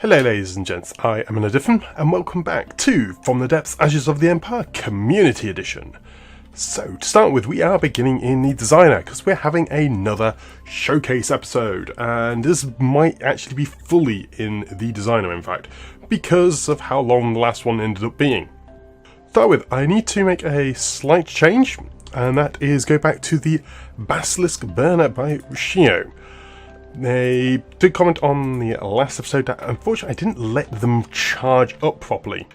Hello ladies and gents, I am Diffin, and welcome back to From the Depths Ashes of the Empire Community Edition. So to start with, we are beginning in the designer because we're having another showcase episode, and this might actually be fully in the designer in fact, because of how long the last one ended up being. To start with, I need to make a slight change, and that is go back to the Basilisk Burner by Shio. They did comment on the last episode that unfortunately I didn't let them charge up properly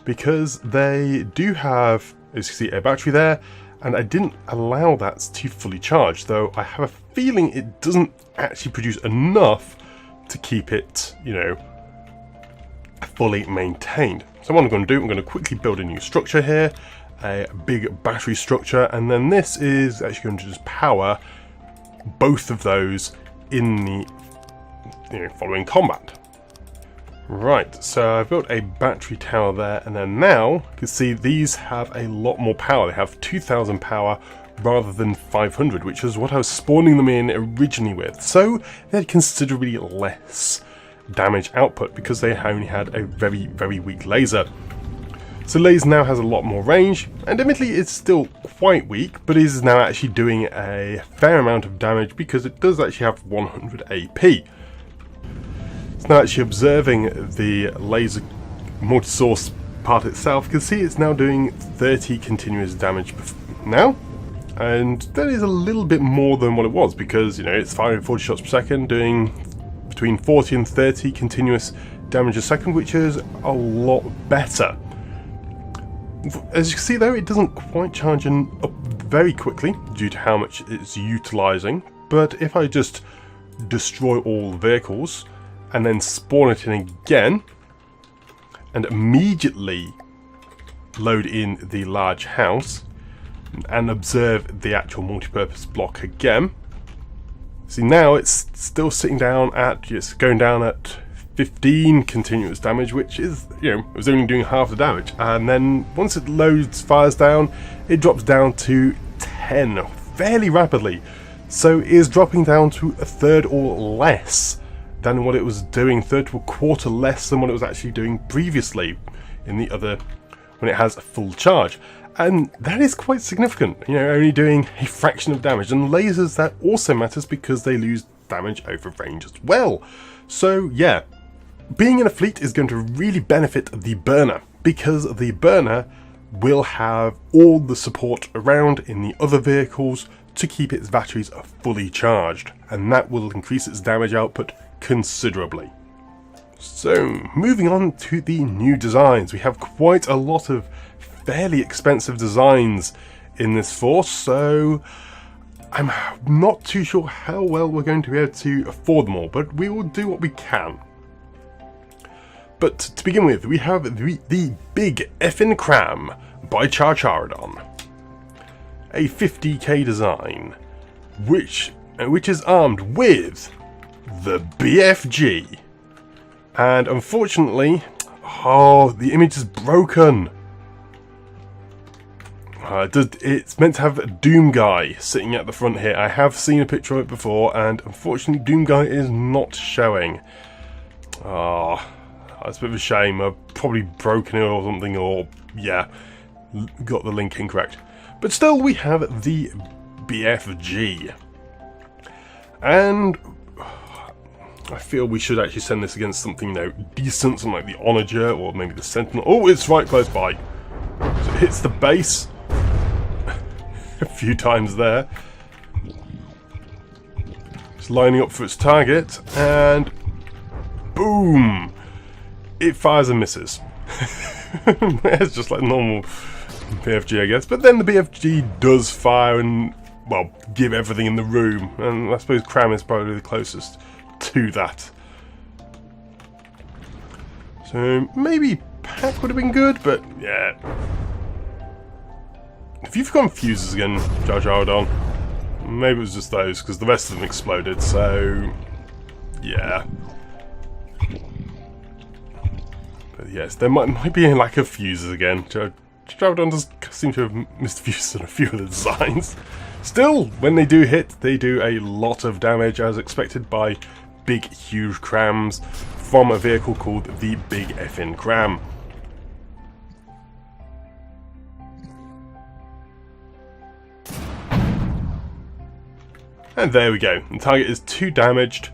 because they do have, as you can see, a battery there, and I didn't allow that to fully charge, though I have a feeling it doesn't actually produce enough to keep it, fully maintained. So what I'm going to do, I'm going to quickly build a new structure here, a big battery structure, and then this is actually going to just power both of those in the following combat. Right, so I've built a battery tower there, and then now you can see these have a lot more power. They have 2000 power rather than 500, which is what I was spawning them in originally with. So they had considerably less damage output because they only had a very, very weak laser. So laser now has a lot more range, and admittedly it's still quite weak, but it is now actually doing a fair amount of damage because it does actually have 100 AP. It's now actually observing the laser multi-source part itself. You can see it's now doing 30 continuous damage now, and that is a little bit more than what it was because it's firing 40 shots per second, doing between 40 and 30 continuous damage a second, which is a lot better. As you can see though, it doesn't quite charge up very quickly due to how much it's utilising, but if I just destroy all the vehicles and then spawn it in again and immediately load in the large house and observe the actual multi-purpose block again, see now it's still sitting down at, just going down at 15 continuous damage, which is, it was only doing half the damage, and then once it fires down, it drops down to 10 fairly rapidly. So it is dropping down to a third or less than what it was doing, third to a quarter less than what it was actually doing previously in the other, when it has a full charge. And that is quite significant, only doing a fraction of damage. And lasers, that also matters because they lose damage over range as well. So yeah, being in a fleet is going to really benefit the burner because the burner will have all the support around in the other vehicles to keep its batteries fully charged, and that will increase its damage output considerably. So moving on to the new designs, we have quite a lot of fairly expensive designs in this force, so I'm not too sure how well we're going to be able to afford them all, but we will do what we can. But to begin with, we have the Big Effin' Cram by Charcharodon, a 50k design, which is armed with the BFG, and unfortunately, the image is broken. It's meant to have a Doom Guy sitting at the front here. I have seen a picture of it before, and unfortunately Doom Guy is not showing. That's a bit of a shame. I've probably broken it or something, or yeah, got the link incorrect. But still, we have the BFG. And I feel we should actually send this against something, decent, something like the Onager or maybe the Sentinel. Oh, it's right close by. So it hits the base a few times there. It's lining up for its target, and boom! It fires and misses. It's just like normal BFG, I guess. But then the BFG does fire and, well, give everything in the room. And I suppose Cram is probably the closest to that. So maybe Pack would have been good, but yeah. If you've got fuses again, Charcharodon, maybe it was just those, because the rest of them exploded, so yeah. But yes, there might be a lack of fuses again. Charcharodon does seem to have missed fuses on a few of the designs. Still, when they do hit, they do a lot of damage as expected by big, huge crams from a vehicle called the Big Effin' Cram. And there we go. The target is 2 damaged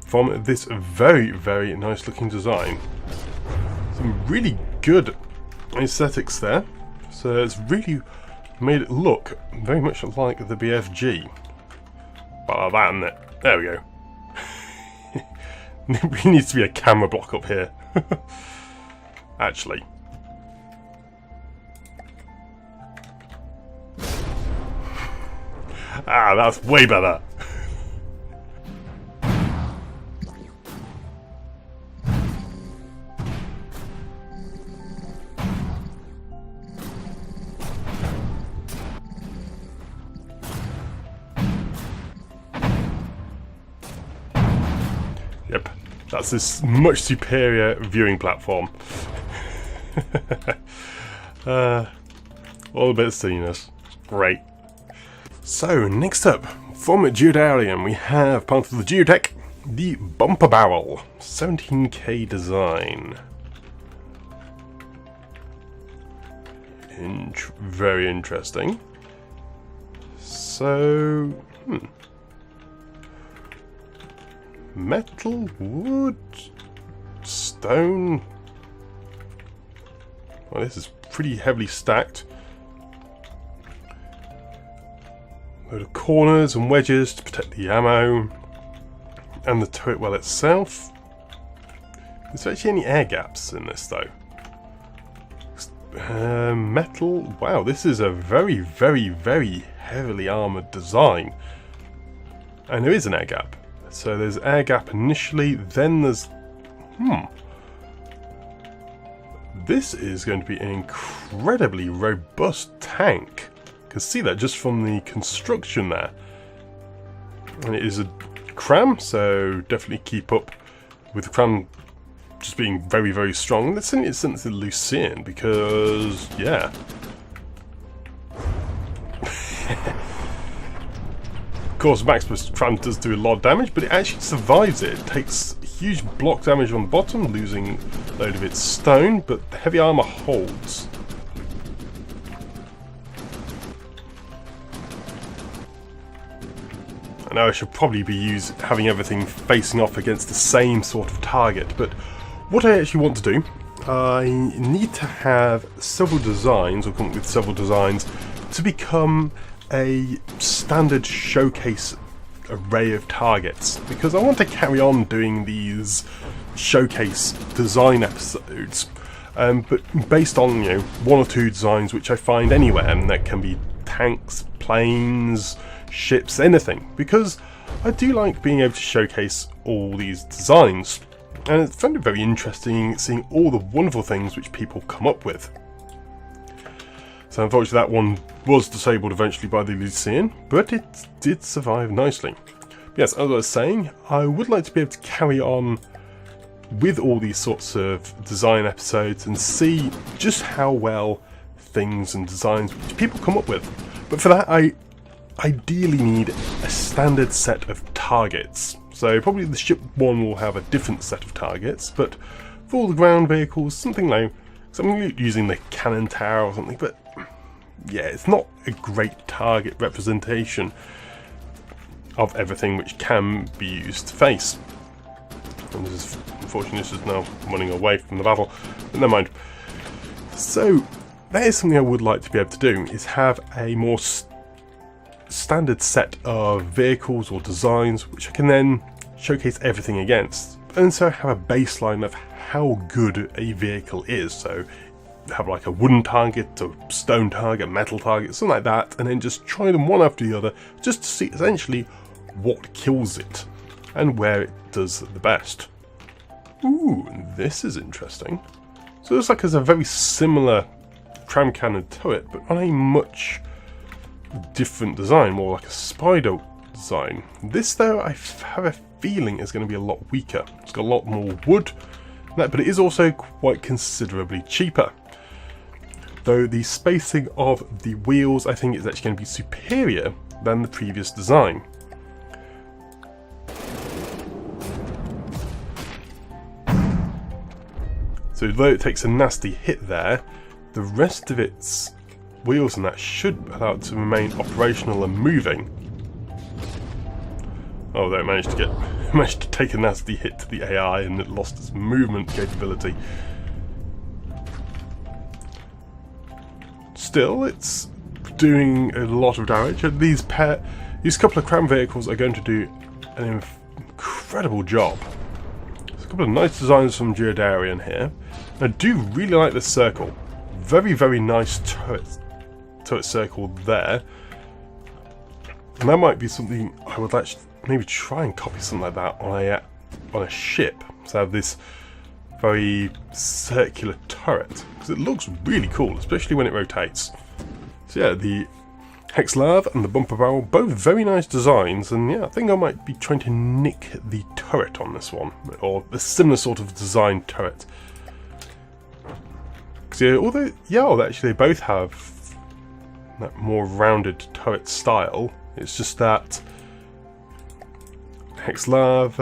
from this very, very nice looking design. Some really good aesthetics there. So it's really made it look very much like the BFG. But like that, isn't it? There we go. There needs to be a camera block up here. Actually. Ah, that's way better. Yep, that's this much superior viewing platform. All a bit of silliness. Great. So, next up, from Geodarium, we have part of the Geotech, the Bumper Barrel, 17k design. Very interesting. So, metal, wood, stone. Well, this is pretty heavily stacked. Load of corners and wedges to protect the ammo and the turret well itself. Is there actually any air gaps in this though? Metal. Wow, this is a very, very, very heavily armoured design. And there is an air gap. So there's air gap initially, then there's... This is going to be an incredibly robust tank. You can see that just from the construction there. And it is a cram, so definitely keep up with the cram just being very, very strong. Let's send it to Lucian because, yeah. Of course, Maximus Cram does do a lot of damage, but it actually survives it. It takes huge block damage on the bottom, losing a load of its stone, but the heavy armour holds. I know I should probably be having everything facing off against the same sort of target, but what I actually want to do, I need to have several designs, or come up with several designs, to become a standard showcase array of targets, because I want to carry on doing these showcase design episodes, but based on, you know, 1 or 2 designs which I find anywhere, and that can be tanks, planes, ships, anything, because I do like being able to showcase all these designs, and it's found it very interesting seeing all the wonderful things which people come up with. So unfortunately that one was disabled eventually by the Lucian, but it did survive nicely. But yes, as I was saying, I would like to be able to carry on with all these sorts of design episodes and see just how well things and designs which people come up with. But for that I ideally need a standard set of targets. So probably the ship one will have a different set of targets, but for all the ground vehicles, something like using the cannon tower or something, but yeah, it's not a great target representation of everything which can be used to face. And this is, unfortunately, this is now running away from the battle, but never mind. So that is something I would like to be able to do, is have a more standard set of vehicles or designs which I can then showcase everything against, and so have a baseline of how good a vehicle is. So have like a wooden target, a stone target, metal target, something like that, and then just try them one after the other just to see essentially what kills it and where it does the best. Ooh, this is interesting. So it looks like it's a very similar tram cannon turret, but on a much different design, more like a spider design. This though, I have a feeling is going to be a lot weaker. It's got a lot more wood, but it is also quite considerably cheaper. Though the spacing of the wheels I think is actually going to be superior than the previous design. So though it takes a nasty hit there, the rest of its wheels and that should allow it to remain operational and moving. Although it managed to take a nasty hit to the AI and it lost its movement capability. Still, it's doing a lot of damage. These couple of cram vehicles are going to do an incredible job. There's a couple of nice designs from Geodarian here. I do really like this circle. Very, very nice turret circle there. And that might be something I would actually maybe try and copy something like that on a ship. So have this very circular turret, because it looks really cool, especially when it rotates. So yeah, the hex lav and the bumper barrel, both very nice designs, and yeah, I think I might be trying to nick the turret on this one, or a similar sort of design turret. Because although actually they both have that more rounded turret style, it's just that hex lav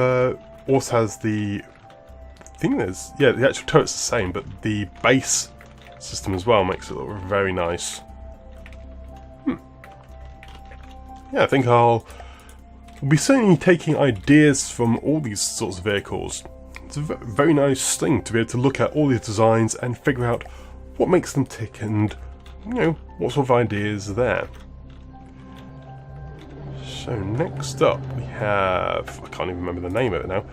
also has the the actual turret's the same, but the base system as well makes it look very nice. Yeah, I think I'll be certainly taking ideas from all these sorts of vehicles. It's a very nice thing to be able to look at all these designs and figure out what makes them tick and, you know, what sort of ideas are there. So next up we have, I can't even remember the name of it now,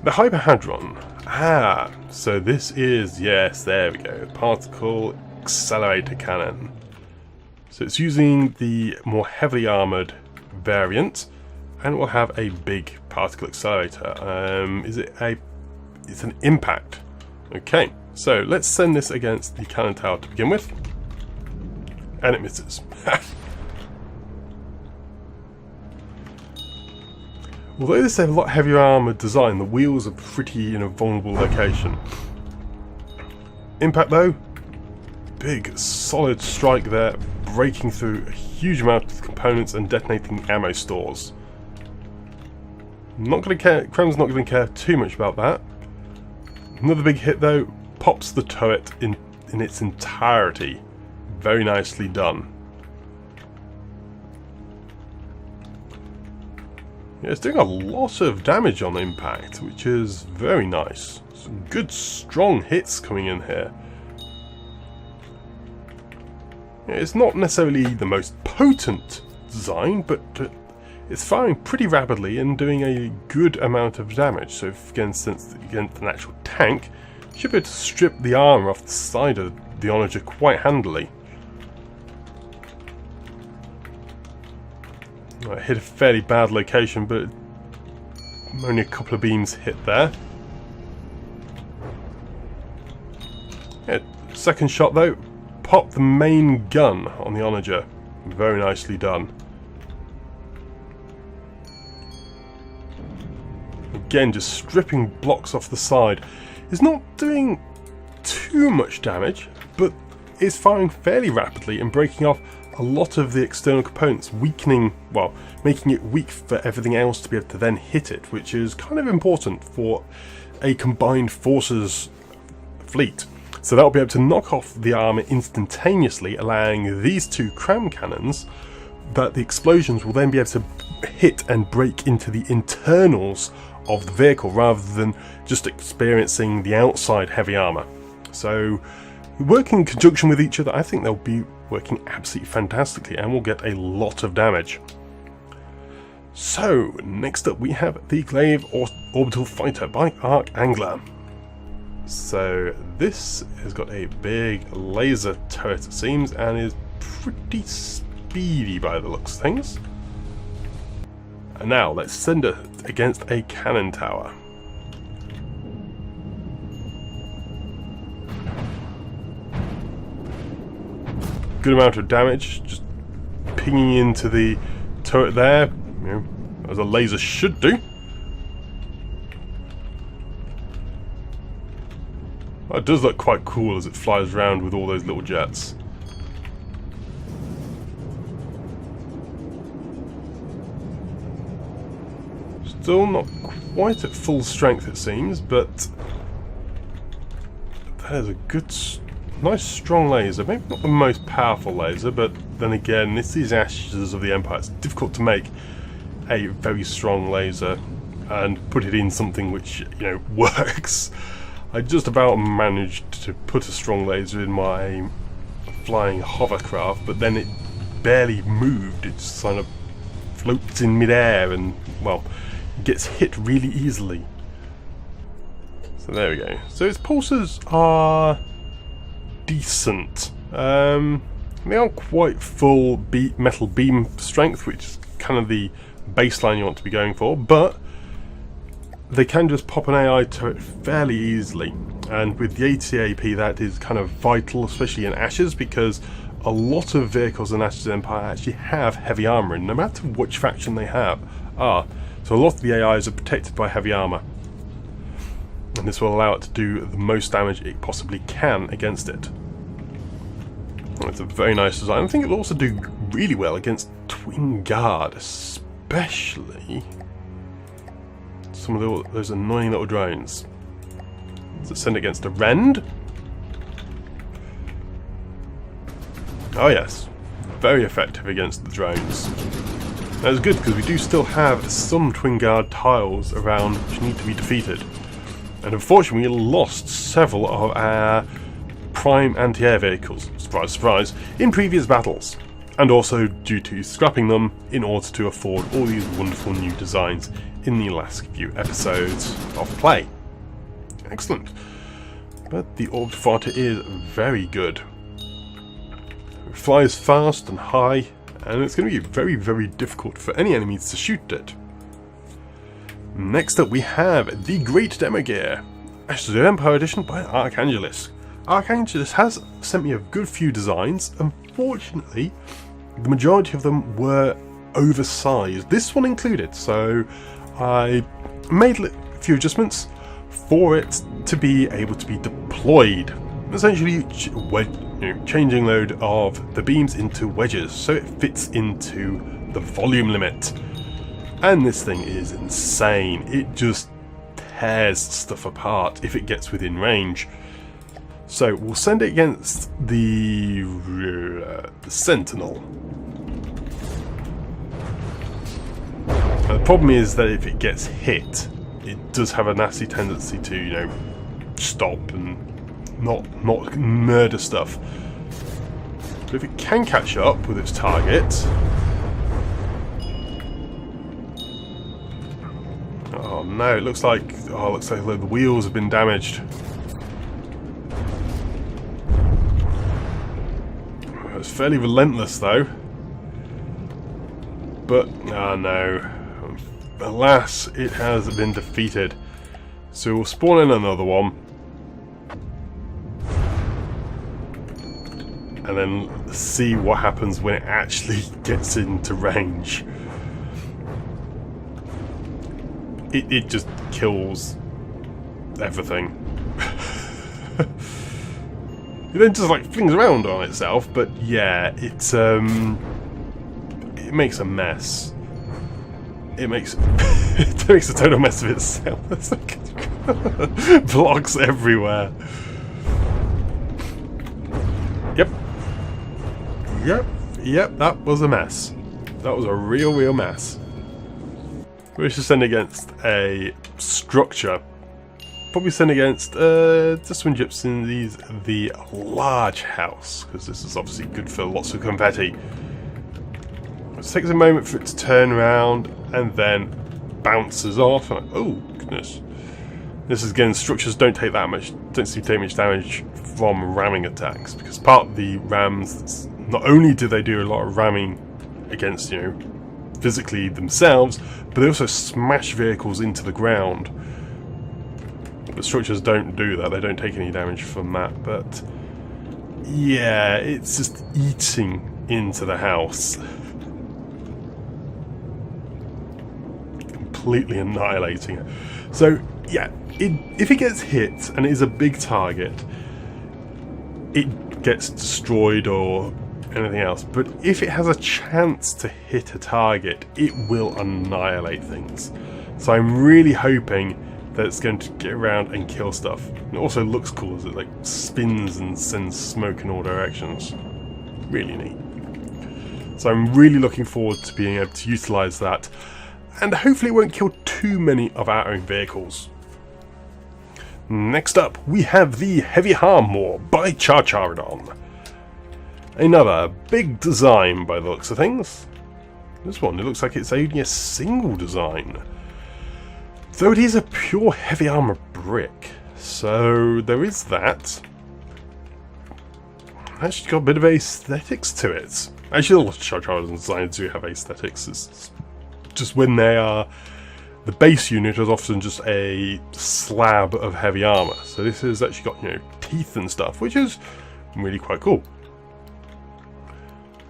the Hyperhadron. So this is, yes, there we go, particle accelerator cannon. So it's using the more heavily armoured variant, and it will have a big particle accelerator. It's an impact. Okay, so let's send this against the cannon tower to begin with. And it misses. Although this is a lot heavier armoured design, the wheels are pretty in a vulnerable location. Impact though, big solid strike there, breaking through a huge amount of components and detonating ammo stores. Not going to care. Krem's not going to care too much about that. Another big hit though, pops the turret in its entirety. Very nicely done. Yeah, it's doing a lot of damage on impact, which is very nice. Some good strong hits coming in here. Yeah, it's not necessarily the most potent design, but it's firing pretty rapidly and doing a good amount of damage. So if, against an actual tank, you should be able to strip the armor off the side of the Onager quite handily. I hit a fairly bad location, but only a couple of beams hit there. Yeah, second shot though, popped the main gun on the Onager. Very nicely done. Again, just stripping blocks off the side. It's not doing too much damage, but it's firing fairly rapidly and breaking off a lot of the external components, weakening, well, making it weak for everything else to be able to then hit it, which is kind of important for a combined forces fleet. So that'll be able to knock off the armor instantaneously, allowing these two cram cannons, that the explosions will then be able to hit and break into the internals of the vehicle rather than just experiencing the outside heavy armor. So working in conjunction with each other, I think they'll be working absolutely fantastically and will get a lot of damage. So next up we have the Glaive Orbital Fighter by Arc Angler. So this has got a big laser turret it seems, and is pretty speedy by the looks of things. And now let's send it against a cannon tower. Good amount of damage, just pinging into the turret there, you know, as a laser should do. It does look quite cool as it flies around with all those little jets. Still not quite at full strength it seems, but That is a good, nice strong laser. Maybe not the most powerful laser, but then again, it's these ashes of the Empire. It's difficult to make a very strong laser and put it in something which, you know, works. I just about managed to put a strong laser in my flying hovercraft, but then it barely moved. It just kind of floats in midair and, well, gets hit really easily. So there we go. So its pulses are decent. They aren't quite full metal beam strength, which is kind of the baseline you want to be going for, but they can just pop an AI turret fairly easily. And with the ATAP, that is kind of vital, especially in Ashes, because a lot of vehicles in Ashes Empire actually have heavy armor, and no matter which faction they have, so a lot of the AIs are protected by heavy armor. And this will allow it to do the most damage it possibly can against it. It's a very nice design. I think it'll also do really well against Twin Guard, especially some of those annoying little drones. Does it send it against a Rend? Oh yes, very effective against the drones. That's good because we do still have some Twin Guard tiles around which need to be defeated. And unfortunately we lost several of our prime anti-air vehicles, surprise surprise, in previous battles. And also due to scrapping them in order to afford all these wonderful new designs in the last few episodes of play. Excellent. But the Orb Fighter is very good. It flies fast and high, and it's going to be very, very difficult for any enemies to shoot it. Next up we have the Great Demo Gear, Ashes of the Empire Edition by Archangelus. Archangelus has sent me a good few designs. Unfortunately, the majority of them were oversized, this one included, so I made a few adjustments for it to be able to be deployed. Essentially, changing load of the beams into wedges so it fits into the volume limit. And this thing is insane. It just tears stuff apart if it gets within range. So we'll send it against the Sentinel. Now, the problem is that if it gets hit, it does have a nasty tendency to, you know, stop and not murder stuff. But if it can catch up with its target. Oh no! It looks like the wheels have been damaged. It's fairly relentless though. But oh no! Alas, it has been defeated. So we'll spawn in another one. And then see what happens when it actually gets into range. It just kills everything. It then just like flings around on itself, but yeah, it makes a mess. It makes a total mess of itself. It's like blocks everywhere. Yep, that was a mess. That was a real mess. We should send against a structure. Probably send against this one gypsum, the large house, because this is obviously good for lots of confetti. It takes a moment for it to turn around and then bounces off. Oh goodness! This is again, structures don't seem to take much damage from ramming attacks, because part of the rams, not only do they do a lot of ramming against, you know, physically themselves, but they also smash vehicles into the ground. But structures don't do that, they don't take any damage from that, but yeah, it's just eating into the house. Completely annihilating it. So yeah, if it gets hit and it is a big target, it gets destroyed or anything else, but if it has a chance to hit a target, it will annihilate things. So I'm really hoping that's going to get around and kill stuff. It also looks cool as it like spins and sends smoke in all directions. Really neat. So I'm really looking forward to being able to utilise that, and hopefully it won't kill too many of our own vehicles. Next up, we have the Heavy Armor by Charcharodon. Another big design by the looks of things. This one, it looks like it's only a single design. Though it is a pure heavy armor brick, so there is that. Actually got a bit of aesthetics to it. Actually, a lot of Charcharodon designs do have aesthetics. It's just when they are... The base unit is often just a slab of heavy armor. So this has actually got, you know, teeth and stuff, which is really quite cool.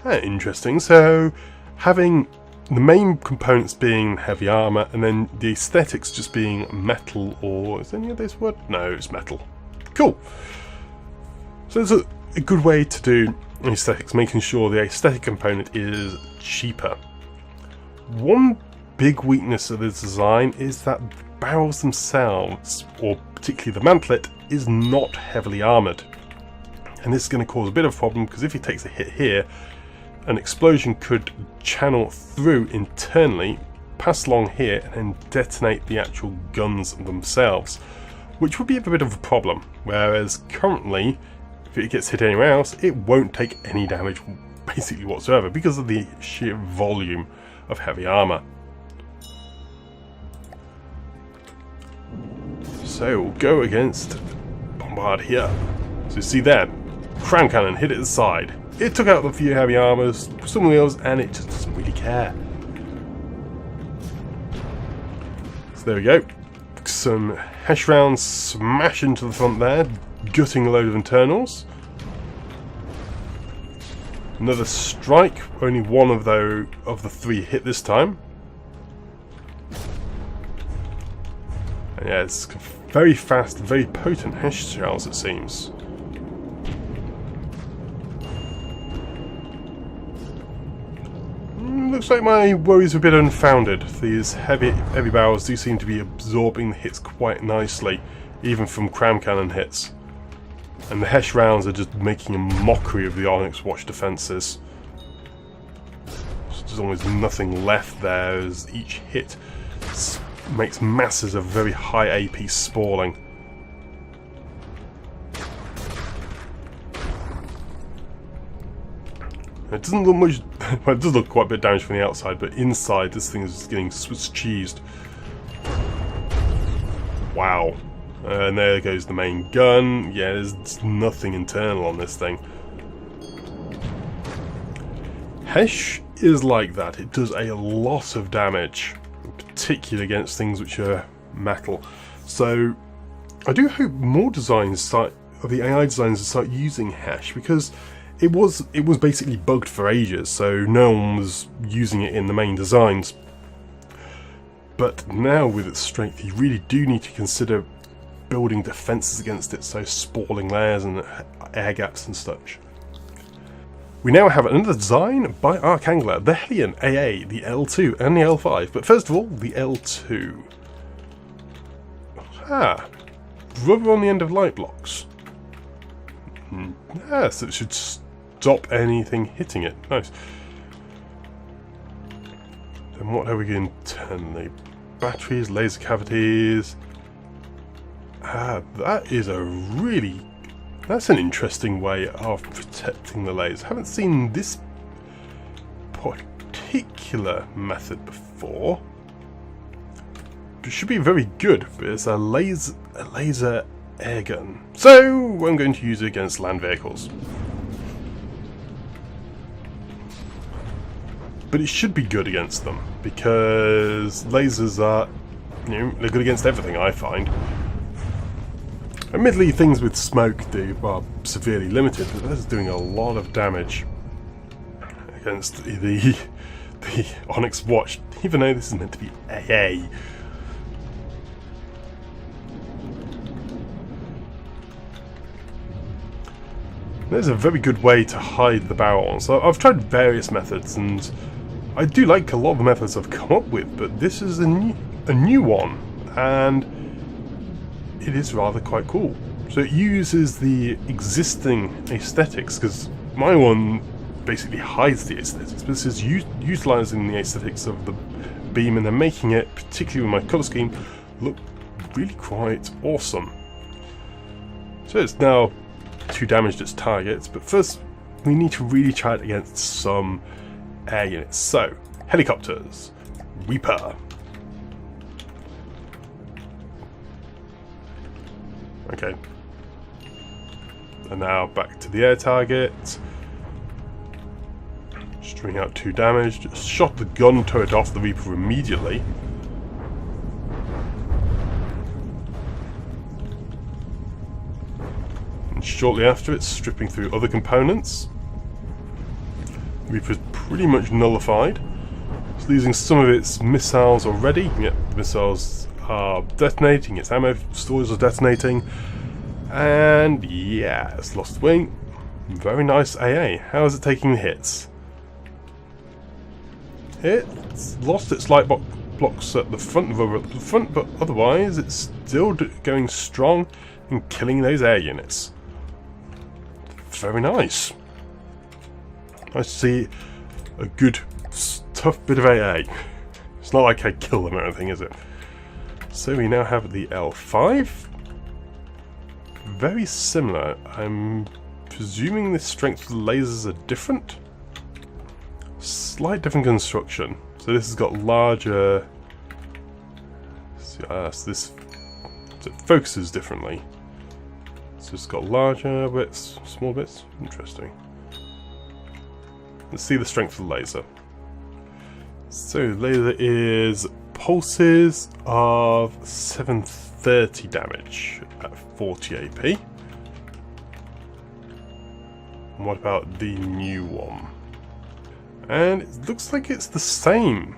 Interesting. So having the main components being heavy armor, and then the aesthetics just being metal, or is any of this wood? No, it's metal. Cool. So it's a good way to do aesthetics, making sure the aesthetic component is cheaper. One big weakness of this design is that the barrels themselves, or particularly the mantlet, is not heavily armoured. And this is going to cause a bit of a problem, because if he takes a hit here, an explosion could channel through internally, pass along here, and then detonate the actual guns themselves, which would be a bit of a problem. Whereas currently, if it gets hit anywhere else, it won't take any damage basically whatsoever, because of the sheer volume of heavy armour. So we'll go against Bombard here. So you see there, Crown Cannon hit it aside. It took out the few heavy armors, some wheels, and it just doesn't really care. So there we go. Some Hesh rounds smash into the front there, gutting a load of internals. Another strike, only one of the three hit this time. And yeah, it's very fast, very potent Hesh shells, it seems. Looks like my worries are a bit unfounded. These heavy barrels do seem to be absorbing the hits quite nicely, even from Crown Cannon hits. And the Hesh rounds are just making a mockery of the Onyx Watch defences. There's almost nothing left there, as each hit makes masses of very high AP spalling. It doesn't look much, well, it does look quite a bit of damage from the outside, but inside this thing is getting Swiss cheesed. Wow. And there goes the main gun. Yeah, there's nothing internal on this thing. Hesh is like that. It does a lot of damage, particularly against things which are metal. So I do hope more designs of the AI designs start using Hesh, because it was basically bugged for ages, so no one was using it in the main designs. But now with its strength, you really do need to consider building defences against it, so spalling layers and air gaps and such. We now have another design by Archangler, the Hellion AA, the L2 and the L5, but first of all, the L2. Rubber on the end of light blocks. Yes, it should stop anything hitting it. Nice. Then what have we got internally? Batteries, laser cavities. That is that's an interesting way of protecting the lasers. I haven't seen this particular method before. It should be very good, but it's a laser air gun. So I'm going to use it against land vehicles. But it should be good against them, because lasers are, they're good against everything, I find. Admittedly, things with smoke are severely limited, but that's doing a lot of damage against the Onyx Watch, even though this is meant to be AA. There's a very good way to hide the barrel on. So I've tried various methods, and I do like a lot of the methods I've come up with, but this is a new one, and it is rather quite cool. So it uses the existing aesthetics, because my one basically hides the aesthetics, but this is utilising the aesthetics of the beam and then making it, particularly with my colour scheme, look really quite awesome. So it's now 2 damaged its targets, but first we need to really try it against some air units. So, helicopters, Reaper. Okay. And now back to the air target. String out 2 damage. Just shot the gun turret off the Reaper immediately. And shortly after, it's stripping through other components. The Reaper's pretty much nullified. It's losing some of its missiles already. Yep, the missiles are detonating, its ammo stores are detonating. And yeah, it's lost wing. Very nice AA. How is it taking the hits? It's lost its light blocks at the front, but otherwise it's still going strong and killing those air units. Very nice. Nice to see a good, tough bit of AA. It's not like I kill them or anything, is it? So we now have the L5. Very similar. I'm presuming the strength of the lasers are different. Slight different construction. So this has got larger. So this so it focuses differently. So it's got larger bits, small bits. Interesting. Let's see the strength of the laser. So the laser is pulses of 730 damage at 40 AP. And what about the new one? And it looks like it's the same.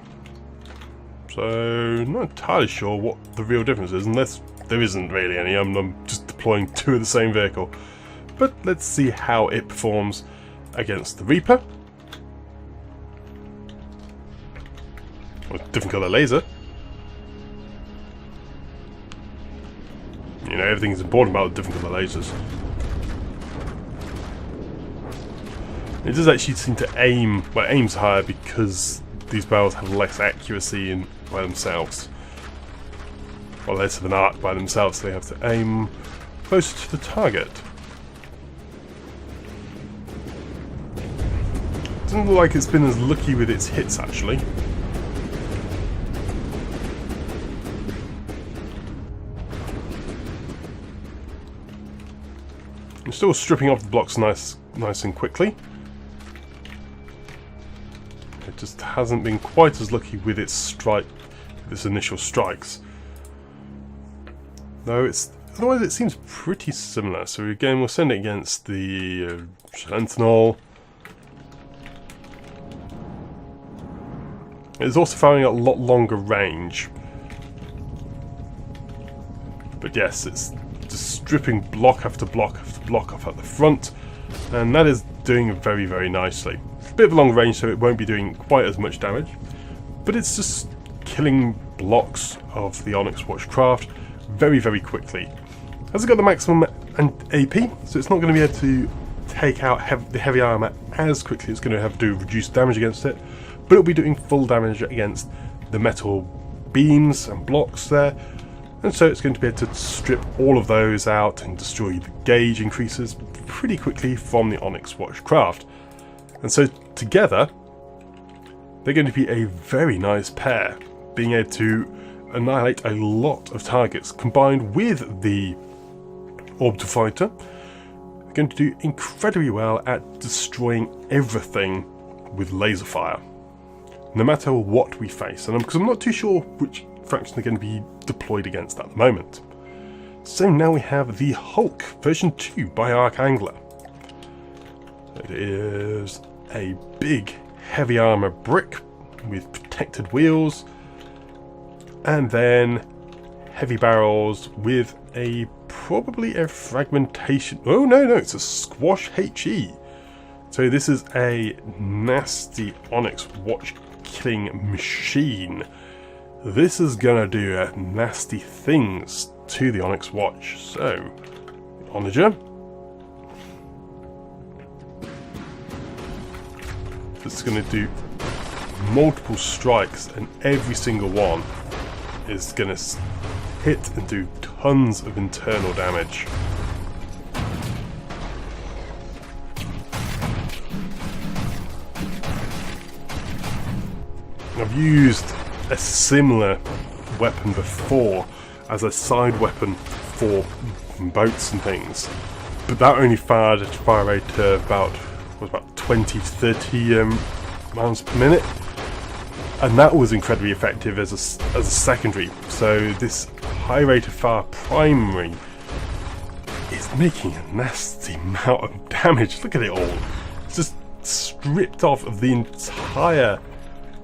So not entirely sure what the real difference is, unless there isn't really any. I'm just deploying 2 of the same vehicle. But let's see how it performs against the Reaper. Different colour laser. You know, everything's important about the different colour lasers. It does actually seem to aim, well, it aims higher because these barrels have less accuracy by themselves. Or less of an arc by themselves, so they have to aim closer to the target. Doesn't look like it's been as lucky with its hits, actually. I'm still stripping off the blocks nice and quickly. It just hasn't been quite as lucky with its initial strikes. Though otherwise it seems pretty similar. So again, we'll send it against the Sentinel. It's also firing at a lot longer range. But yes, it's just stripping block after block after block off at the front, and that is doing very, very nicely. It's a bit of a long range, so it won't be doing quite as much damage, but it's just killing blocks of the Onyx Watchcraft very, very quickly. It hasn't got the maximum AP, so it's not going to be able to take out the heavy armor as quickly. It's going to have to do reduced damage against it, but it'll be doing full damage against the metal beams and blocks there. And so it's going to be able to strip all of those out and destroy the gauge increases pretty quickly from the Onyx Watchcraft. And so together, they're going to be a very nice pair, being able to annihilate a lot of targets. Combined with the Orbital Fighter, they're going to do incredibly well at destroying everything with laser fire, no matter what we face. And because I'm not too sure which faction are going to be deployed against at the moment. So now we have the Hulk version 2 by Archangler. It is a big heavy armor brick with protected wheels, and then heavy barrels with probably a fragmentation. Oh no, it's a squash HE. So this is a nasty Onyx Watch killing machine. This is gonna do nasty things to the Onyx Watch. So, Onager. It's going to do multiple strikes, and every single one is going to hit and do tons of internal damage. I've used a similar weapon before as a side weapon for boats and things, but that only fired at a fire rate of about 20 to 30 miles per minute, and that was incredibly effective as a secondary. So this high rate of fire primary is making a nasty amount of damage. Look at it all. It's just stripped off of the entire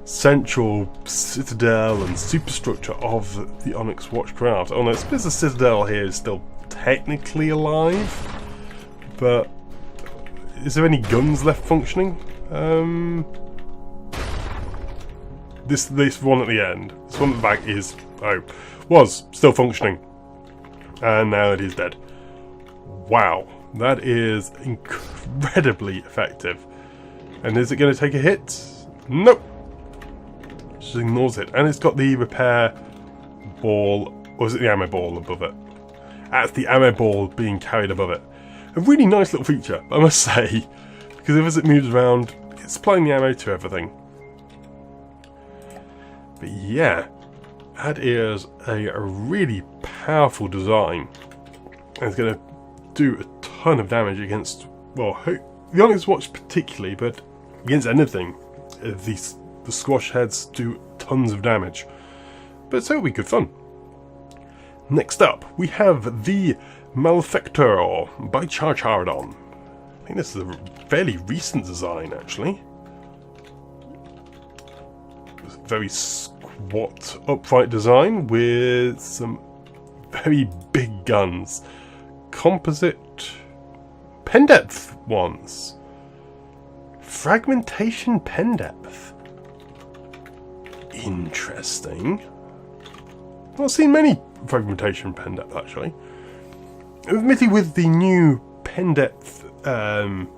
central citadel and superstructure of the Onyx Watchcraft. Oh no, I suppose the citadel here is still technically alive, but is there any guns left functioning? This one at the end, this one at the back was still functioning, and now it is dead. Wow, that is incredibly effective. And is it going to take a hit? Nope. Just ignores it, and it's got the repair ball, or is it the ammo ball above it? That's the ammo ball being carried above it. A really nice little feature, I must say, because as it moves around, it's supplying the ammo to everything. But yeah, that is a really powerful design, and it's going to do a ton of damage against, well, the Onyx Watch particularly, but against anything. The squash heads do tons of damage, but so it'll be good fun. Next up, we have the Malefactor by Charcharodon. I think this is a fairly recent design, actually. It's a very squat, upright design with some very big guns. Composite pen depth ones. Fragmentation pen depth. Interesting. I've not seen many fragmentation pen depth, actually. Admittedly, with the new pen depth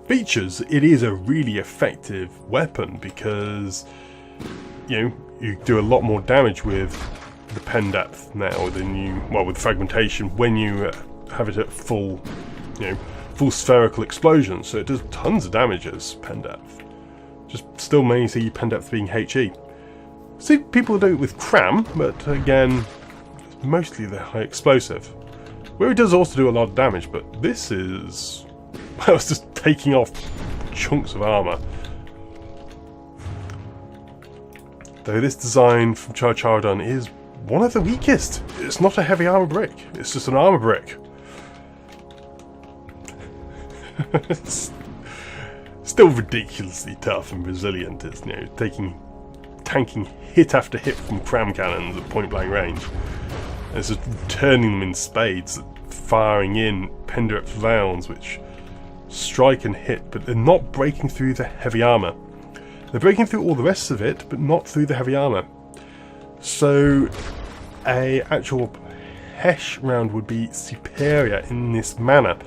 features, it is a really effective weapon because you do a lot more damage with the pen depth now than with fragmentation when you have it at full spherical explosion. So it does tons of damage as pen depth. Just still mainly see pen depth being HE. See people do it with cram, but again, it's mostly the high explosive, where it does also do a lot of damage. But this is, well, it's just taking off chunks of armor. Though this design from Charcharodon is one of the weakest. It's not a heavy armor brick, it's just an armor brick. It's still ridiculously tough and resilient. It's tanking hit after hit from cram cannons at point blank range. And it's just turning them in spades, firing in pen depth rounds which strike and hit, but they're not breaking through the heavy armor. They're breaking through all the rest of it, but not through the heavy armor. So a actual Hesh round would be superior in this manner,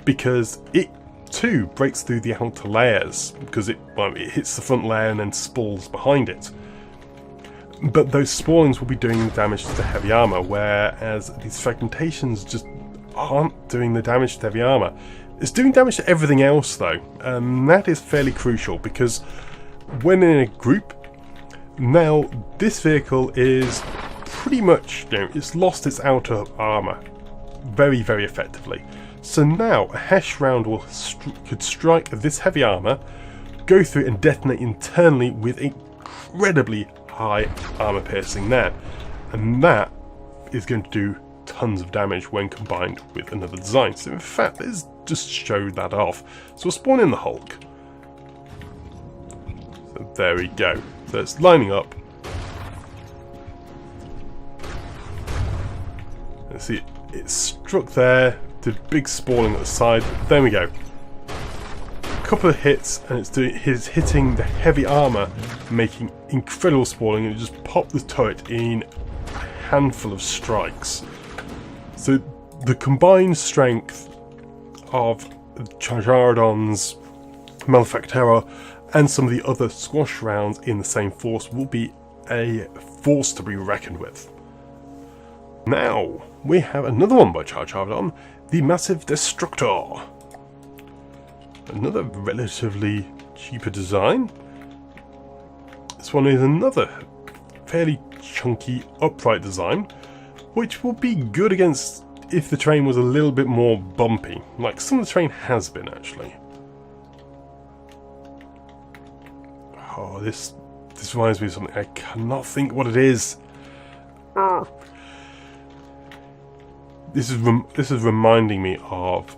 because it too breaks through the outer layers, because it hits the front layer and then spalls behind it. But those spallings will be doing the damage to the heavy armor, whereas these fragmentations just aren't doing the damage to the heavy armor. It's doing damage to everything else though, and that is fairly crucial, because when in a group, now this vehicle is pretty much, it's lost its outer armor very, very effectively. So now a Hesh round could strike this heavy armor, go through and detonate internally with incredibly high armor piercing there, and that is going to do tons of damage when combined with another design. So in fact, this just showed that off. So we'll spawn in the Hulk. So there we go. So it's lining up. Let's see, it struck there, did big spalling at the side. There we go. A couple of hits, and it's hitting the heavy armor, making incredible spalling, and it just popped the turret in a handful of strikes. So the combined strength of Charcharodon's Malefactera and some of the other squash rounds in the same force will be a force to be reckoned with. Now we have another one by Charcharodon, the Massive Destructor. Another relatively cheaper design. This one is another fairly chunky upright design, which will be good against if the terrain was a little bit more bumpy, like some of the terrain has been actually. Oh, this reminds me of something. I cannot think what it is. This is reminding me of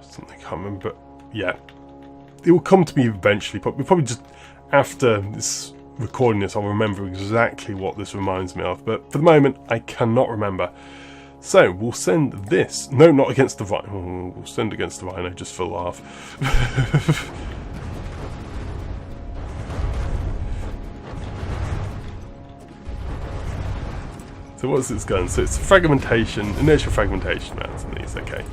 something I can't remember, but yeah, it will come to me eventually. Probably just after this recording this, I'll remember exactly what this reminds me of. But for the moment, I cannot remember. So we'll send this. No, not against the Rhino. We'll send against the Rhino just for a laugh. So what's this gun? So it's fragmentation, inertial fragmentation mounts in these, okay.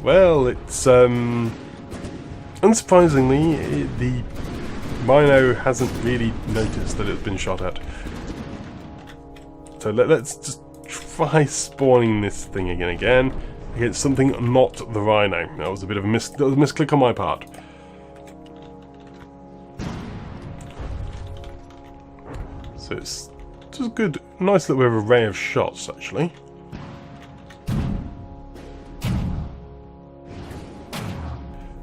Well, it's unsurprisingly, the Rhino hasn't really noticed that it's been shot at. So let's just try spawning this thing again against something not the Rhino. That was a bit of a misclick on my part. So it's just good, nice little array of shots actually.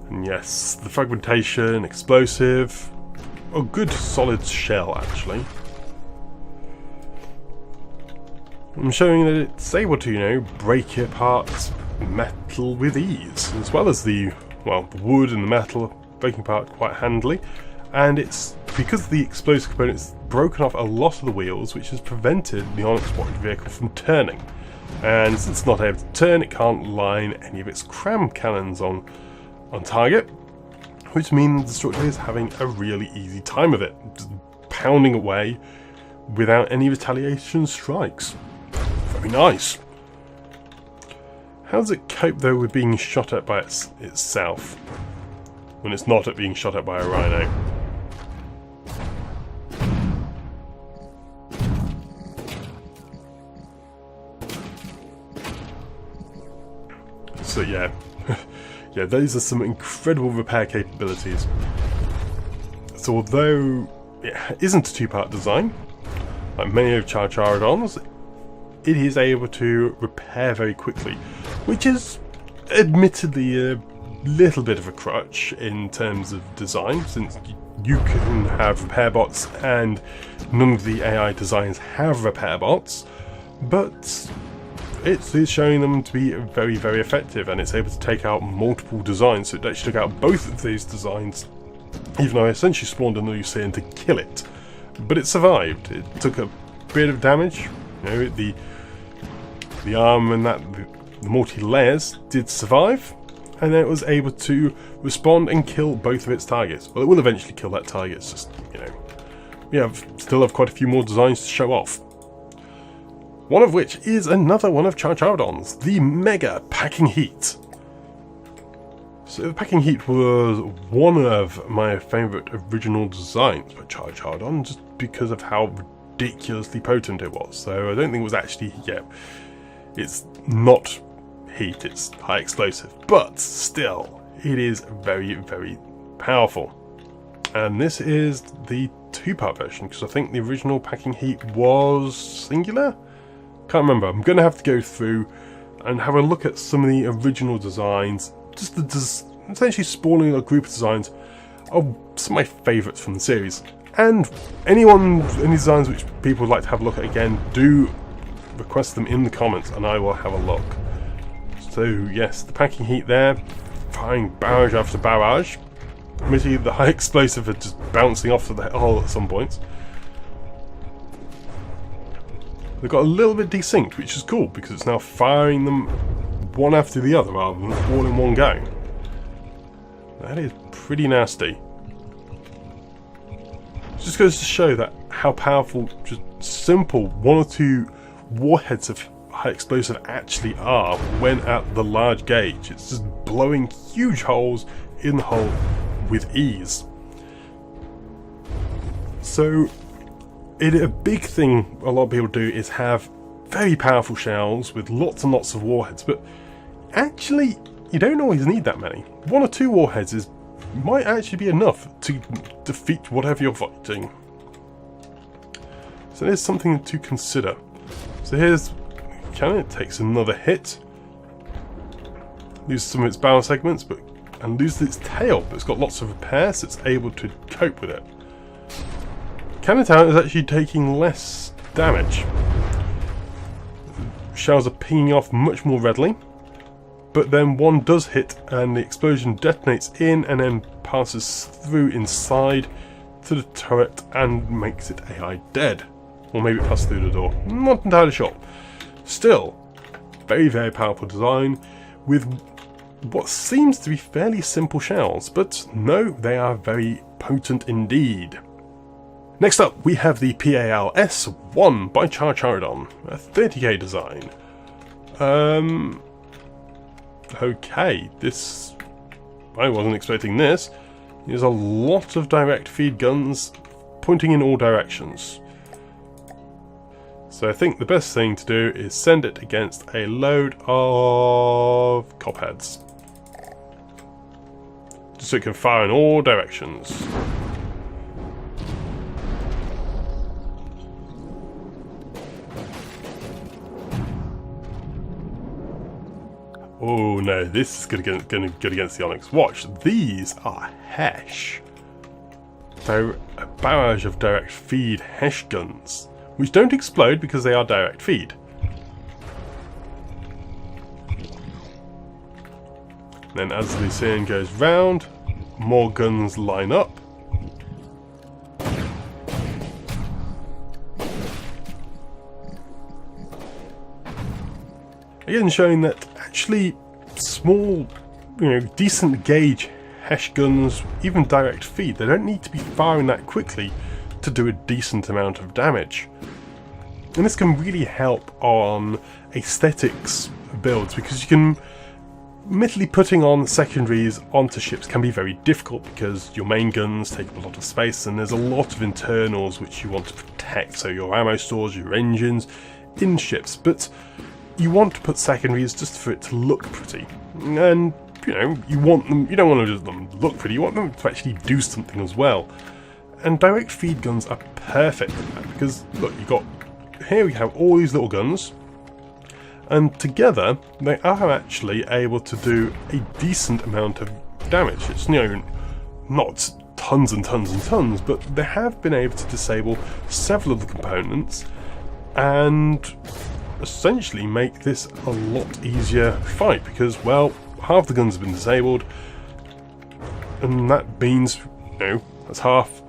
And yes, the fragmentation, explosive, a good solid shell actually. I'm showing that it's able to, you know, break apart metal with ease, as well as the wood and the metal breaking apart quite handily. And it's because the explosive component's broken off a lot of the wheels, which has prevented the unexploited vehicle from turning. And since it's not able to turn, it can't line any of its cram cannons on target, which means the Destructor is having a really easy time of it, just pounding away without any retaliation strikes. Very nice. How does it cope though with being shot at by itself when it's not at being shot at by a Rhino? So yeah, yeah, those are some incredible repair capabilities. So although it isn't a two-part design, like many of Charcharodon's, it is able to repair very quickly, which is admittedly a little bit of a crutch in terms of design, since you can have repair bots and none of the AI designs have repair bots, but it's showing them to be very, very effective, and it's able to take out multiple designs. So it actually took out both of these designs, even though I essentially spawned a new Lucien to kill it. But it survived. It took a bit of damage. You know, the arm and the multi-layers did survive, and then it was able to respond and kill both of its targets. Well, it will eventually kill that target. It's just, you know, we still have quite a few more designs to show off. One of which is another one of Charcharodon's, the Mega Packing Heat. So the Packing Heat was one of my favourite original designs by Charcharodon, just because of how ridiculously potent it was. So I don't think it was actually, it's not heat, it's high explosive, but still, it is very, very powerful. And this is the two-part version, because I think the original Packing Heat was singular? Can't remember. I'm going to have to go through and have a look at some of the original designs, just essentially spawning a group of designs of some of my favourites from the series. And any designs which people would like to have a look at again, do request them in the comments and I will have a look. So yes, the Packing Heat there, firing barrage after barrage. Admittedly, the high explosive are just bouncing off of the hull at some points. They've got a little bit desynced, which is cool because it's now firing them one after the other rather than all in one go. That is pretty nasty. It just goes to show that how powerful just simple one or two warheads of high explosive actually are when at the large gauge. It's just blowing huge holes in the hull with ease. So a big thing a lot of people do is have very powerful shells with lots and lots of warheads, but actually you don't always need that many. 1 or 2 warheads might actually be enough to defeat whatever you're fighting. So there's something to consider. So here's cannon. It takes another hit, loses some of its barrel segments, and loses its tail, but it's got lots of repair, so it's able to cope with it. Cannon tower is actually taking less damage. Shells are pinging off much more readily, but then one does hit and the explosion detonates in and then passes through inside to the turret and makes it AI dead. Or maybe it passes through the door. Not entirely sure. Still, very, very powerful design with what seems to be fairly simple shells, but no, they are very potent indeed. Next up, we have the PAL S01 by Charidon, a 30k design. Okay, I wasn't expecting this. There's a lot of direct feed guns pointing in all directions. So I think the best thing to do is send it against a load of copheads, just so it can fire in all directions. Oh no, this is going to get good against the Onyx. Watch, these are Hesh. They're a barrage of direct feed Hesh guns, which don't explode because they are direct feed. Then as the scene goes round, more guns line up. Again, showing that actually small, decent gauge Hesh guns, even direct feed, they don't need to be firing that quickly to do a decent amount of damage. And this can really help on aesthetics builds, because you can, admittedly, putting on secondaries onto ships can be very difficult because your main guns take up a lot of space and there's a lot of internals which you want to protect, so your ammo stores, your engines in ships, but you want to put secondaries just for it to look pretty. And you want them, you don't want to just them look pretty, you want them to actually do something as well. And direct feed guns are perfect for that, because look, here we have all these little guns, and together they are actually able to do a decent amount of damage. It's not tons and tons and tons, but they have been able to disable several of the components and essentially make this a lot easier fight, because, well, half the guns have been disabled, and that means, that's half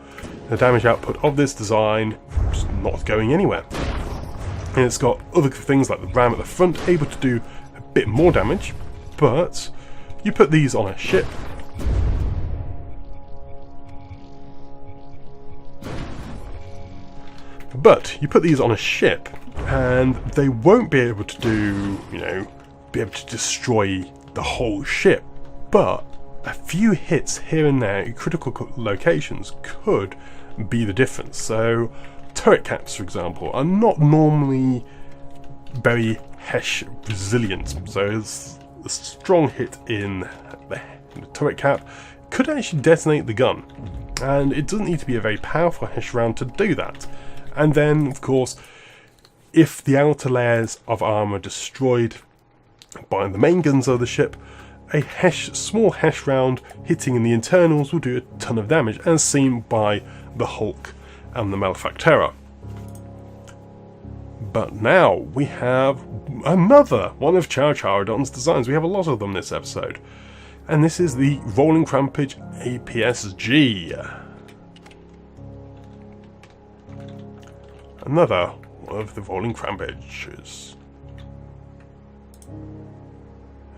the damage output of this design just not going anywhere. And it's got other things like the ram at the front, able to do a bit more damage, but you put these on a ship, and they won't be able to do, be able to destroy the whole ship, but a few hits here and there in critical locations could be the difference. So turret caps, for example, are not normally very Hesh resilient, so a strong hit in the turret cap could actually detonate the gun, and it doesn't need to be a very powerful Hesh round to do that. And then, of course, if the outer layers of armour are destroyed by the main guns of the ship, a small Hesh round hitting in the internals will do a ton of damage, as seen by the Hulk and the Malefactera. But now we have another one of Charidon's designs. We have a lot of them this episode, and this is the Rolling Rampage APSG. Another one of the Rolling Rampages.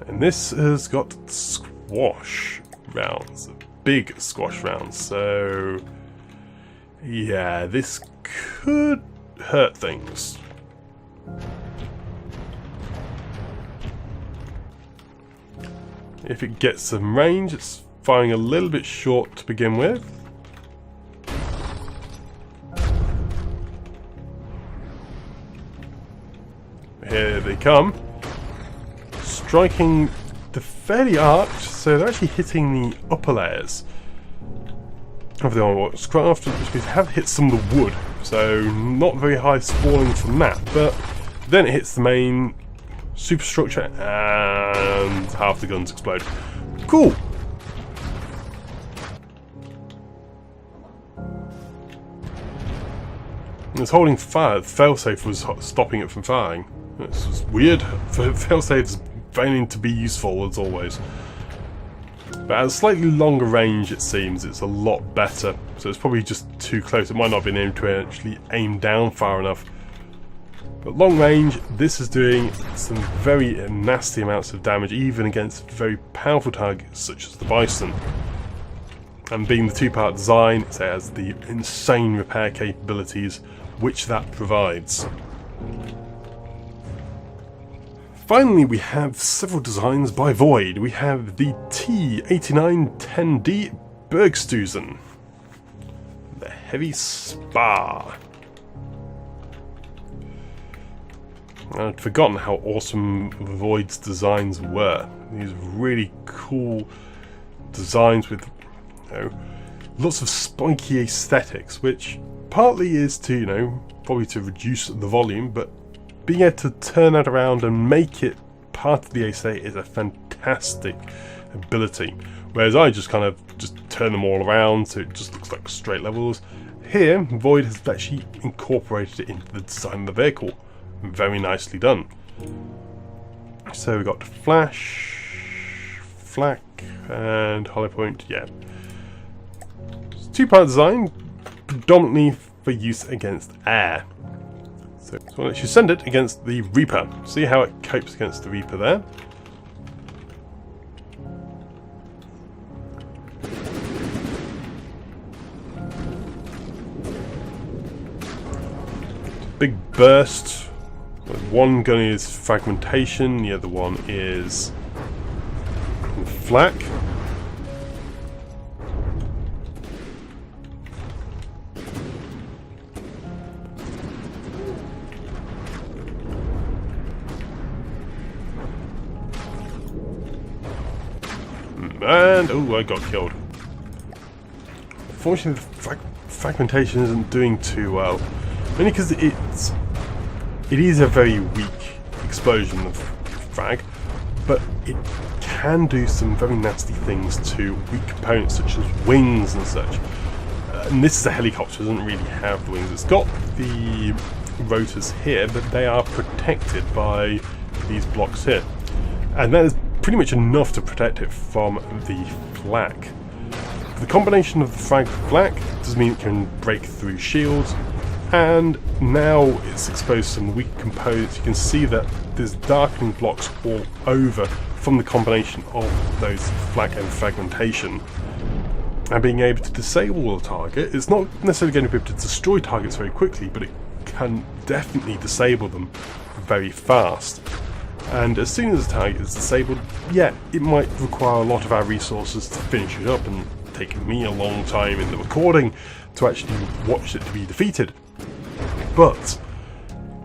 And this has got squash rounds, big squash rounds, so yeah, this could hurt things. if it gets some range. It's firing a little bit short to begin with. Here they come. Striking the fairly arched, so they're actually hitting the upper layers of the Armor's craft, which means they have hit some of the wood, so not very high spawning from that, but then it hits the main superstructure and half the guns explode. Cool! It's holding fire. Failsafe was stopping it from firing. This was weird. Failsafe's failing to be useful as always. But at a slightly longer range, it seems it's a lot better. So it's probably just too close. It might not have been able to actually aim down far enough. But long range, this is doing some very nasty amounts of damage, even against very powerful targets such as the Bison. And being the two-part design, it has the insane repair capabilities which that provides. Finally, we have several designs by Void. We have the T8910D Bergstusen, the Heavy Spar. I'd forgotten how awesome Void's designs were. These really cool designs with, you know, lots of spiky aesthetics, which partly is to, probably to reduce the volume, but being able to turn that around and make it part of the aesthetic is a fantastic ability. Whereas I just kind of turn them all around so it just looks like straight levels. Here, Void has actually incorporated it into the design of the vehicle. Very nicely done. So we've got flash, flak, and hollow point. Yeah. Two-part design, predominantly for use against air. So let's actually send it against the Reaper. See how it copes against the Reaper there. Big burst. One gun is fragmentation, the other one is flak. And, oh, I got killed. Unfortunately, the fragmentation isn't doing too well. Only because it is a very weak explosion of frag, but it can do some very nasty things to weak components such as wings and such. And this is a helicopter, it doesn't really have the wings. It's got the rotors here, but they are protected by these blocks here. And that is pretty much enough to protect it from the flak. The combination of the frag and flak does mean it can break through shields, and now it's exposed to some weak components. You can see that there's darkening blocks all over from the combination of those flak and fragmentation. And being able to disable the target, it's not necessarily going to be able to destroy targets very quickly, but it can definitely disable them very fast. And as soon as the target is disabled, yeah, it might require a lot of our resources to finish it up, and take me a long time in the recording to actually watch it to be defeated. But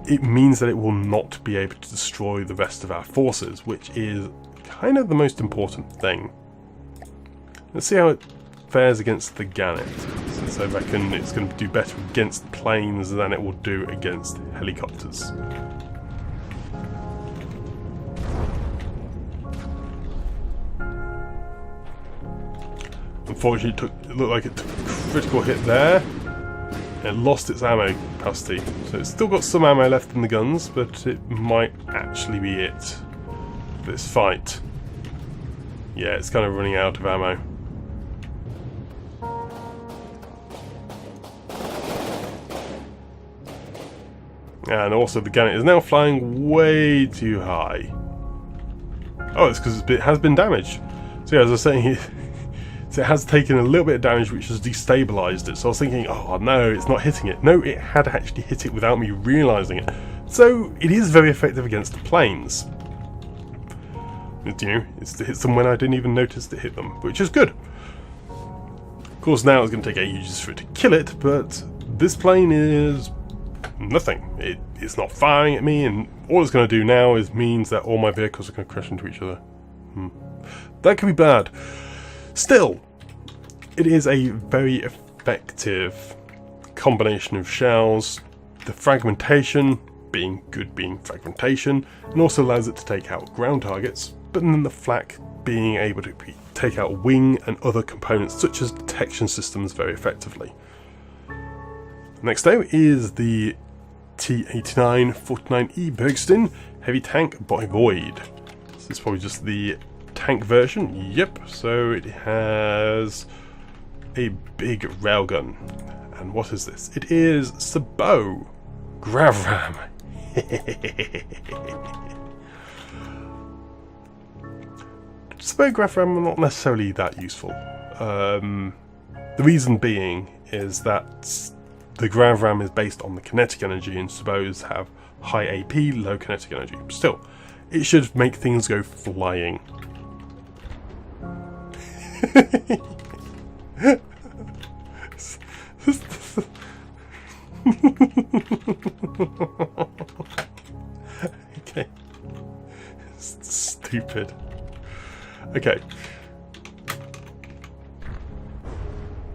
it means that it will not be able to destroy the rest of our forces, which is kind of the most important thing. Let's see how it fares against the Gannet, since I reckon it's going to do better against planes than it will do against helicopters. Unfortunately, it looked like it took a critical hit there. It lost its ammo capacity, so it's still got some ammo left in the guns, but it might actually be it for this fight. Yeah, it's kind of running out of ammo. And also the Gannet is now flying way too high. Oh, it's because it has been damaged. So yeah, as I was saying, so it has taken a little bit of damage which has destabilised it. So I was thinking, oh no, it's not hitting it. No, it had actually hit it without me realising it. So it is very effective against the planes. You know, it's to hit them when I didn't even notice to hit them, which is good. Of course, now it's going to take ages for it to kill it, but this plane is nothing. It's not firing at me, and all it's going to do now means that all my vehicles are going to crash into each other. That could be bad. Still, it is a very effective combination of shells. The fragmentation being fragmentation, and also allows it to take out ground targets, but then the flak being able to take out wing and other components such as detection systems very effectively. Next though is the T8949E Bergsten Heavy Tank by Void. This is probably just the tank version. Yep, so it has a big railgun. And what is this? It is Sabot Gravram. Sabot Gravram are not necessarily that useful. The reason being is that the Gravram is based on the kinetic energy, and Sabots have high AP, low kinetic energy. Still, it should make things go flying. Okay. Stupid. Okay.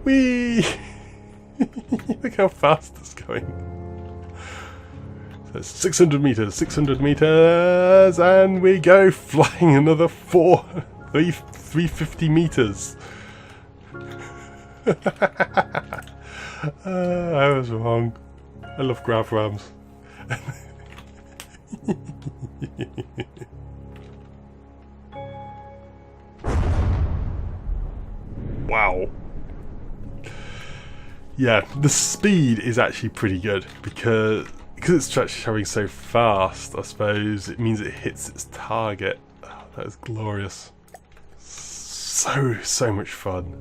Whee! Look how fast it's going. So 600 meters, and we go flying another 350 meters. I was wrong. I love Gravrams. Wow. Yeah, the speed is actually pretty good because it's actually traveling so fast. I suppose it means it hits its target. Oh, that is glorious. So much fun.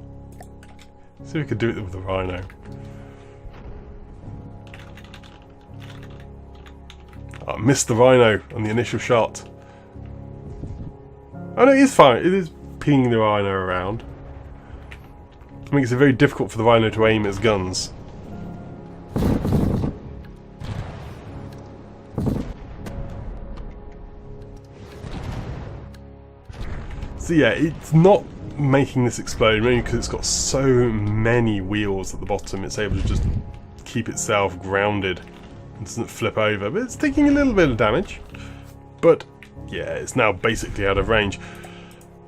See if we could do it with the Rhino. I missed the Rhino on the initial shot. Oh no, it is fine. It is pinging the Rhino around. It makes it very difficult for the Rhino to aim its guns. So yeah, it's not making this explode mainly because it's got so many wheels at the bottom. It's able to just keep itself grounded and doesn't flip over, but it's taking a little bit of damage. But yeah, it's now basically out of range.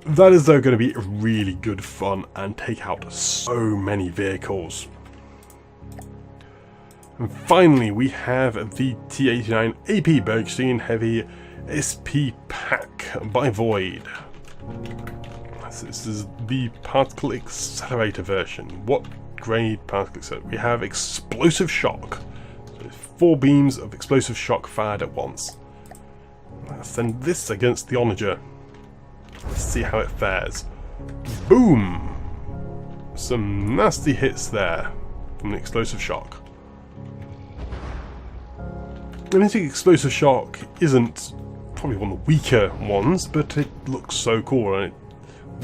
That is though going to be really good fun and take out so many vehicles. And finally we have the T89 AP Bergsten Heavy SP Pack by Void. This is the particle accelerator version. What grade particle accelerator? We have explosive shock. So 4 beams of explosive shock fired at once. Let's send this against the Onager. Let's see how it fares. Boom! Some nasty hits there from the explosive shock. And I think explosive shock isn't probably one of the weaker ones, but it looks so cool. And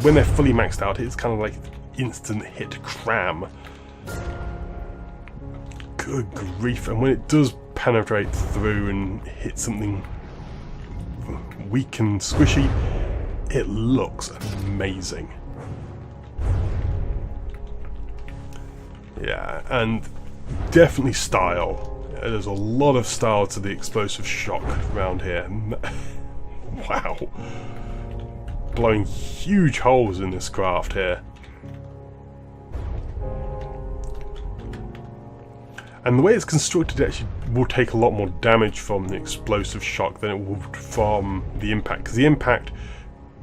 when they're fully maxed out, it's kind of like instant hit cram. Good grief! And when it does penetrate through and hit something weak and squishy, it looks amazing. Yeah, and definitely style. There's a lot of style to the explosive shock around here. Wow. Blowing huge holes in this craft here. And the way it's constructed actually will take a lot more damage from the explosive shock than it would from the impact, because the impact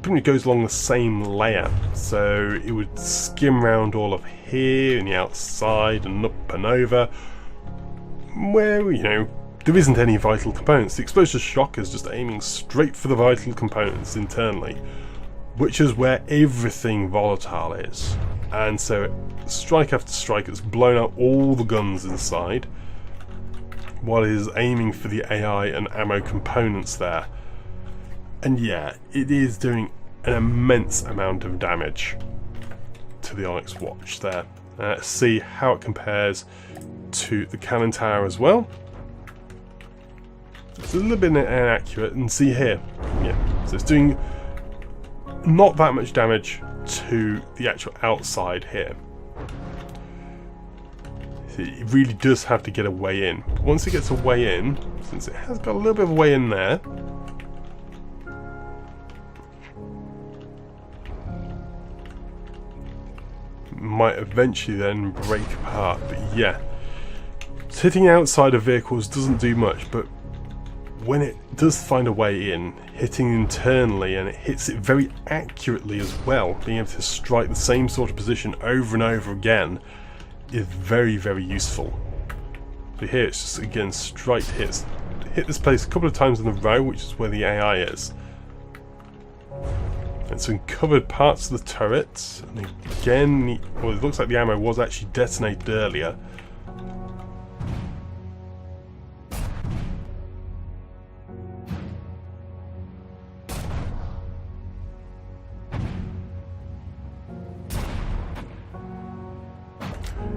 pretty much goes along the same layer, so it would skim around all of here and the outside and up and over, where, you know, there isn't any vital components. The explosive shock is just aiming straight for the vital components internally, which is where everything volatile is. And so strike after strike, it's blown out all the guns inside, while it is aiming for the AI and ammo components there. And yeah, it is doing an immense amount of damage to the Onyx Watch there. Let's see how it compares to the cannon tower as well. It's a little bit inaccurate, and see here, yeah, so it's doing not that much damage to the actual outside here. See, it really does have to get a way in. Once it gets a way in, since it has got a little bit of a way in there, might eventually then break apart. But yeah, hitting outside of vehicles doesn't do much, but when it does find a way in, hitting internally, and it hits it very accurately as well, being able to strike the same sort of position over and over again is very, very useful. But here it's just, again, straight hits. Hit this place a couple of times in a row, which is where the AI is. And so uncovered parts of the turret, and again, well, it looks like the ammo was actually detonated earlier.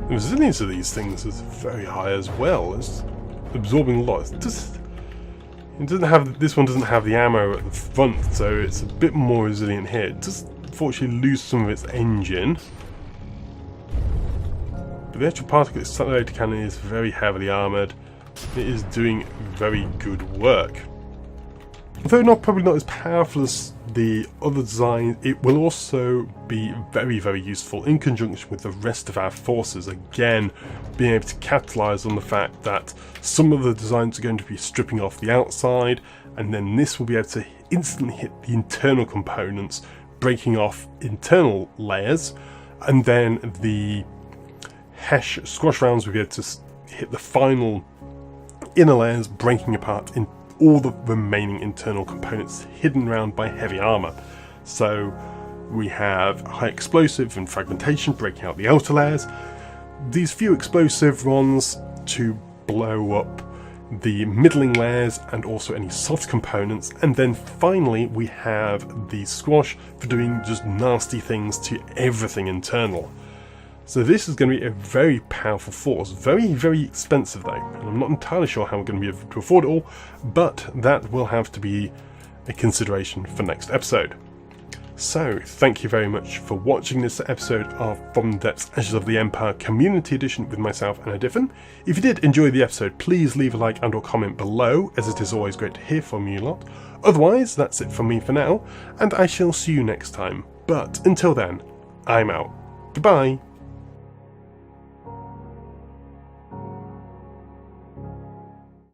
The resilience of these things is very high as well. It's absorbing a lot. It doesn't have, this one doesn't have the ammo at the front, so it's a bit more resilient here. It does unfortunately lose some of its engine, but the actual particle accelerator cannon is very heavily armoured. It is doing very good work. Although probably not as powerful as the other design, it will also be very, very useful in conjunction with the rest of our forces. Again, being able to capitalise on the fact that some of the designs are going to be stripping off the outside, and then this will be able to instantly hit the internal components, breaking off internal layers, and then the Hesh squash rounds will be able to hit the final inner layers, breaking apart in all the remaining internal components hidden around by heavy armour. So we have high explosive and fragmentation breaking out the outer layers, these few explosive rods to blow up the middling layers and also any soft components, and then finally we have the squash for doing just nasty things to everything internal. So this is going to be a very powerful force, very, very expensive though, and I'm not entirely sure how we're going to be able to afford it all, but that will have to be a consideration for next episode. So, thank you very much for watching this episode of From the Depths Ashes of the Empire Community Edition with myself and Adiffin. If you did enjoy the episode, please leave a like and or comment below, as it is always great to hear from you lot. Otherwise, that's it from me for now, and I shall see you next time. But until then, I'm out. Goodbye.